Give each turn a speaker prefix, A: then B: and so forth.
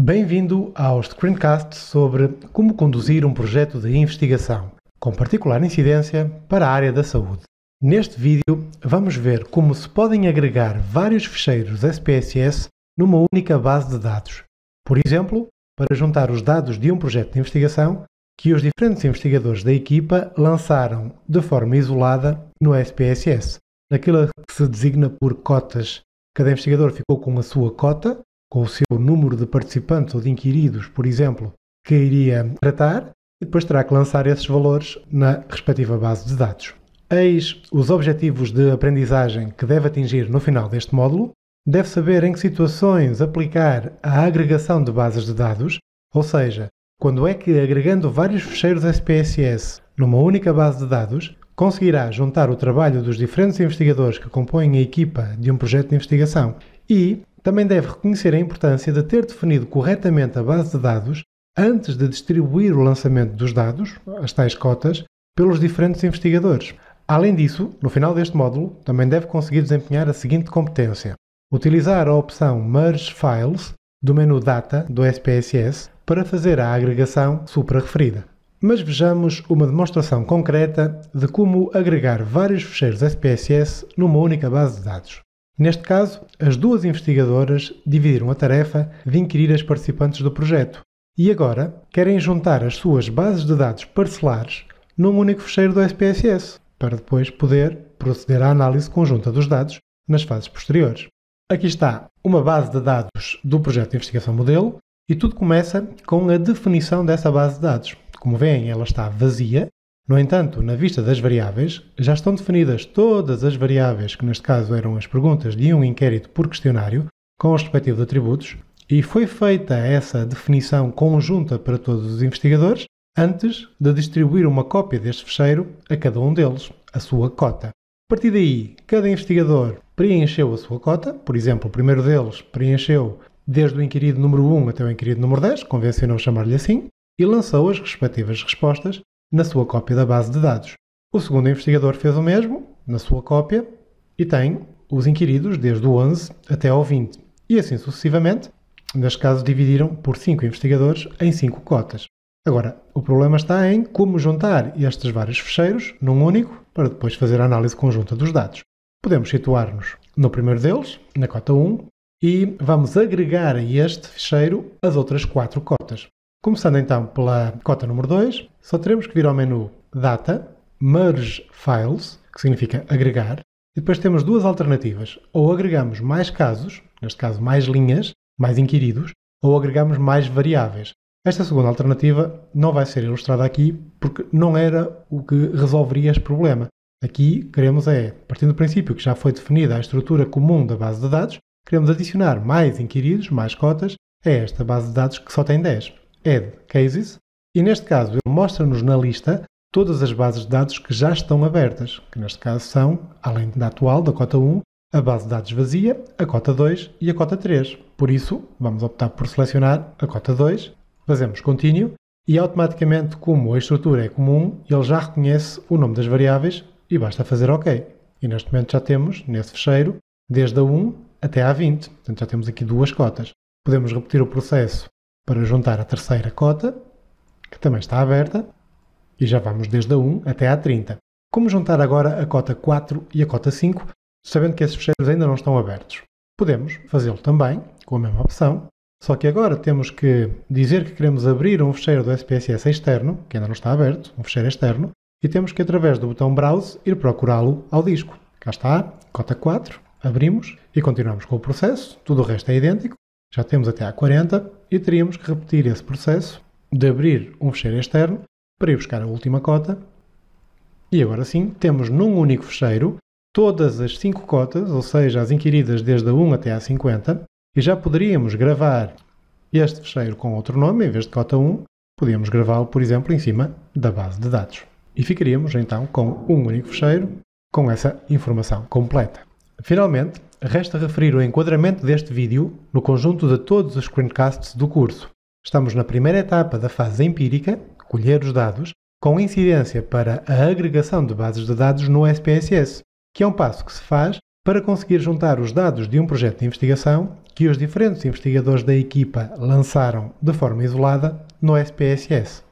A: Bem-vindo ao screencast sobre como conduzir um projeto de investigação, com particular incidência para a área da saúde. Neste vídeo, vamos ver como se podem agregar vários ficheiros SPSS numa única base de dados. Por exemplo, para juntar os dados de um projeto de investigação que os diferentes investigadores da equipa lançaram de forma isolada no SPSS, naquilo que se designa por cotas. Cada investigador ficou com a sua cota, com o seu número de participantes ou de inquiridos, por exemplo, que iria tratar, e depois terá que lançar esses valores na respectiva base de dados. Eis os objetivos de aprendizagem que deve atingir no final deste módulo. Deve saber em que situações aplicar a agregação de bases de dados, ou seja, quando é que agregando vários ficheiros SPSS numa única base de dados, conseguirá juntar o trabalho dos diferentes investigadores que compõem a equipa de um projeto de investigação. E também deve reconhecer a importância de ter definido corretamente a base de dados antes de distribuir o lançamento dos dados, as tais cotas, pelos diferentes investigadores. Além disso, no final deste módulo, também deve conseguir desempenhar a seguinte competência: utilizar a opção Merge Files do menu Data do SPSS para fazer a agregação supra-referida. Mas vejamos uma demonstração concreta de como agregar vários ficheiros SPSS numa única base de dados. Neste caso, as duas investigadoras dividiram a tarefa de inquirir as participantes do projeto e agora querem juntar as suas bases de dados parcelares num único ficheiro do SPSS, para depois poder proceder à análise conjunta dos dados nas fases posteriores. Aqui está uma base de dados do projeto de investigação modelo e tudo começa com a definição dessa base de dados. Como veem, ela está vazia. No entanto, na vista das variáveis, já estão definidas todas as variáveis, que neste caso eram as perguntas de um inquérito por questionário, com os respectivos atributos, e foi feita essa definição conjunta para todos os investigadores, antes de distribuir uma cópia deste ficheiro a cada um deles, a sua cota. A partir daí, cada investigador preencheu a sua cota, por exemplo, o primeiro deles preencheu desde o inquirido número 1 até o inquirido número 10, convencionou chamar-lhe assim, e lançou as respectivas respostas na sua cópia da base de dados. O segundo investigador fez o mesmo, na sua cópia, e tem os inquiridos desde o 11 até ao 20. E assim sucessivamente, neste caso dividiram por 5 investigadores em 5 cotas. Agora, o problema está em como juntar estes vários ficheiros num único para depois fazer a análise conjunta dos dados. Podemos situar-nos no primeiro deles, na cota 1, e vamos agregar a este ficheiro as outras 4 cotas. Começando então pela cota número 2, só teremos que vir ao menu Data, Merge Files, que significa agregar, e depois temos duas alternativas. Ou agregamos mais casos, neste caso mais linhas, mais inquiridos, ou agregamos mais variáveis. Esta segunda alternativa não vai ser ilustrada aqui porque não era o que resolveria este problema. Aqui queremos partindo do princípio que já foi definida a estrutura comum da base de dados, queremos adicionar mais inquiridos, mais cotas, a esta base de dados que só tem 10. Add Cases, e neste caso ele mostra-nos na lista todas as bases de dados que já estão abertas, que neste caso são, além da atual, da cota 1, a base de dados vazia, a cota 2 e a cota 3. Por isso, vamos optar por selecionar a cota 2, fazemos Continue e automaticamente, como a estrutura é comum, ele já reconhece o nome das variáveis e basta fazer OK. E neste momento já temos, nesse ficheiro, desde a 1 até à 20. Portanto, já temos aqui duas cotas. Podemos repetir o processo para juntar a terceira cota, que também está aberta, e já vamos desde a 1 até à 30. Como juntar agora a cota 4 e a cota 5, sabendo que esses ficheiros ainda não estão abertos? Podemos fazê-lo também, com a mesma opção, só que agora temos que dizer que queremos abrir um ficheiro do SPSS externo, que ainda não está aberto, um ficheiro externo, e temos que, através do botão Browse, ir procurá-lo ao disco. Cá está, cota 4, abrimos e continuamos com o processo, tudo o resto é idêntico. Já temos até à 40 e teríamos que repetir esse processo de abrir um ficheiro externo para ir buscar a última cota. E agora sim, temos num único ficheiro todas as 5 cotas, ou seja, as inquiridas desde a 1 até à 50, e já poderíamos gravar este ficheiro com outro nome, em vez de cota 1, podíamos gravá-lo, por exemplo, em cima da base de dados. E ficaríamos então com um único ficheiro com essa informação completa. Finalmente, resta referir o enquadramento deste vídeo no conjunto de todos os screencasts do curso. Estamos na primeira etapa da fase empírica, colher os dados, com incidência para a agregação de bases de dados no SPSS, que é um passo que se faz para conseguir juntar os dados de um projeto de investigação que os diferentes investigadores da equipa lançaram de forma isolada no SPSS.